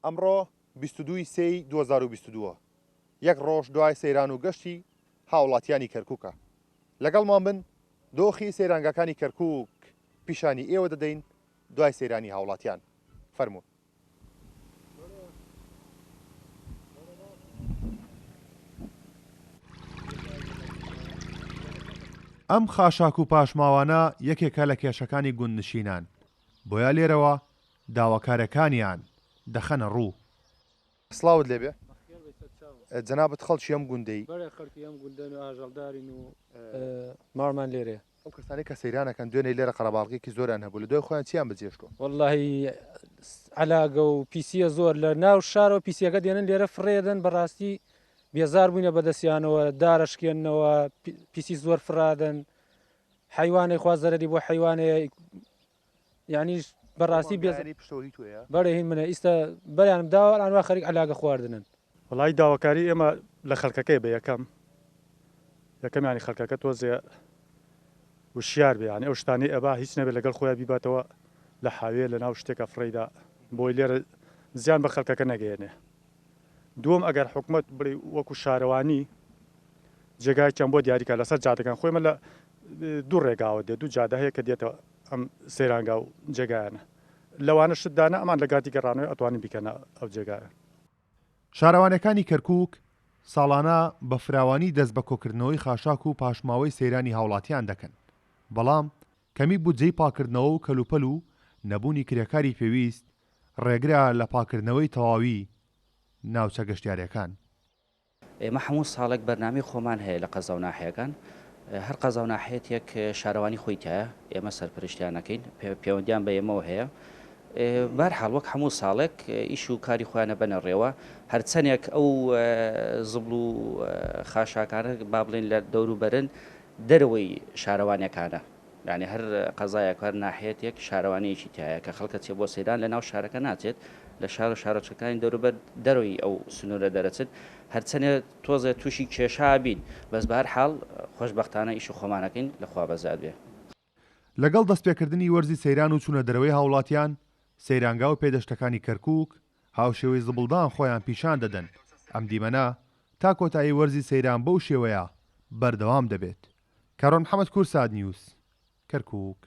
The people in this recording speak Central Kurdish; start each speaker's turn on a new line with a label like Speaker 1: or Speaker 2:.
Speaker 1: ئەمڕۆ 22 سێی 2022 یەک ڕۆژ دوای سەیران و گەشتی هاوڵاتیانی کەرکووکە. لەگەڵمان بن دۆخی سەیرانگەکانی کەرکووک پیشانی ئێوە دەدەین دوای سەیرانی هاوڵاتیان. فەرموون. ئەم خاشاک و پاشماوانە یەکێکە لە کێشەکانی گوندنشینان، بۆیە لێرەوە داواکارەکانیان دەخەنە ڕوو. سڵاوت لێبێ جەنابەت خەڵکی ئەم گوندەی
Speaker 2: خەڵکی ئەم گوندەن و ئاژەڵدارین و ماڵمان لێرێ.
Speaker 1: ئەو کەسانی کە سەیرانەکەن دوێنێ لێرە قەرەباڵغێکی زۆران هەبوو لە دوای خۆیان چیان بەجێشتووە؟
Speaker 2: وەڵڵاهی عەلاگە و پیسیە زۆر لە ناو شارەوە پیسیەکە دێنن لێرە فڕێدەن بەڕاستی بێزار بووینە بەدەستیانەوە دارەشکێننەوە پیسی زۆر فرادن حیوانەی خوازەرەری بۆ حیوانەیە یعنی بەڕاستی بەرەهین منە ئیستا بەریانم داوە ئەنوا خەریک عەلاگە خواردنن.
Speaker 3: وڵای داواکاری ئێمە لە خەڵکەکەی بە یەکەم ینی خەڵکەکە تۆزێ وشیار بێ ینی ئەو شتانی ئەبا هیچ نەبێت لەگەڵ خۆیان بیباتەوە لە حاوێ لە ناو شتێکە فڕیدا بۆی لێرە زیان بە خەڵکەکە نەگەێنێ. دووەم ئەگەر حکومت بڵێ وەکو شارەوانی جێگایکیان بۆ دیاریکە لەسەر جادەکان خۆی من لە دوو ڕێگاوە دێت دوو جادە هەیە کە دێتەوە ئەم سەیرانگا و جێگایانە لەوانە شتدانە ئەمان لە گاتی گەڕانەوەی ئەتوانین بیکەنە ئەو جێگایە.
Speaker 1: شارەوانەکانی کەرکووک ساڵانە بە فراوانی دەست بە کۆکردنەوەی خاشاک و پاشماوەی سەیرانی هاوڵاتیان دەکەن، بەڵام کەمی بودجەی پاکردنەوە و کەلوپەل و نەبوونی کرێکاری پێویست ڕێگرا لە پاکردنەوەی تەواوی ناوچە گەشتیارەکان.
Speaker 4: ئێمە هەموو ساڵێک بەرنامەی خۆمان هەیە لە قەزا و ناحەیەکان، هەر قەزا و ناحەیەک شارەوانی خۆی تایە ئێمە سەرپەرشتیانەکەین پەیوەندیان بە ئێمەوە هەیە. بەرحاڵ وەک هەموو ساڵێک ئیش و کاری خۆیانە بەنە ڕێوە هەرچەندێک ئەو زبڵ و خاشاکانە با بڵێن لە دەوروبەرن دەرەوەی شارەوانەکانە، یعنی هەر قەزایەک هەر ناحەیەک شارەوانەیەکی تایە کە خەڵکە چێ بۆ سەیران لە ناو شارەکە ناچێت لە شار و شارەچەکانی دەوروبەر دەرەوەی ئەو سنوورە دەرەچێت هەرچەندێ تۆزە تووشی کێشا بین بەس بەرحاڵ خۆشبەختانە ئیش و خۆمانەکەین لەخوا بەزاد بێ.
Speaker 1: لەگەڵ دەستپێکردنی وەرزی سەیران و چوونە دەرەوەی هاوڵاتیان سەیرانگا و پێدەشتەکانی کەرکووک هاوشێوەی زبڵدان خۆیان پیشان دەدەن. ئەم دیمەنە تا کۆتایی وەرزی سەیران بەو شێوەیە بەردەوام دەبێت. کارۆن محەممەد کورساد نیوس کەرکووک.